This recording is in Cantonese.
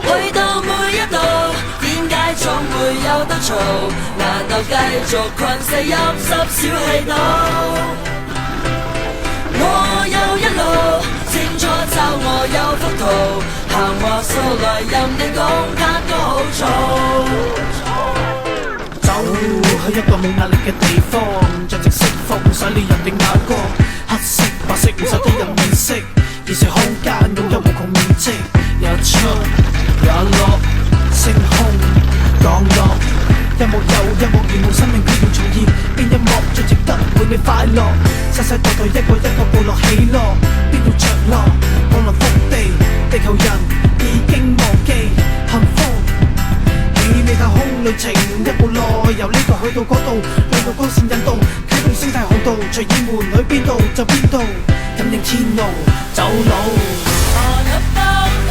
去到每一度，點解總會有得嘈？難道繼續困死入濕小氣度？我有一路，清楚就我有幅圖，行話數來任你講間都好嘈。走去一個冇壓力嘅地方，盡情釋放唔使理人哋眼光，黑色白色唔受啲人面色，現實空間擁有無窮面積，有出有落，星空降落，一幕又一幕如無生命必要重現，邊一幕最值得伴你快樂？世世代代一個一個部落起落，邊度着落？降臨福地，地球人已經忘記幸福。美太空旅程一步內，由呢度去到嗰度，兩道光線引導，啟動星態航道，隨意門去邊度就邊度，感應天路走路。On a boat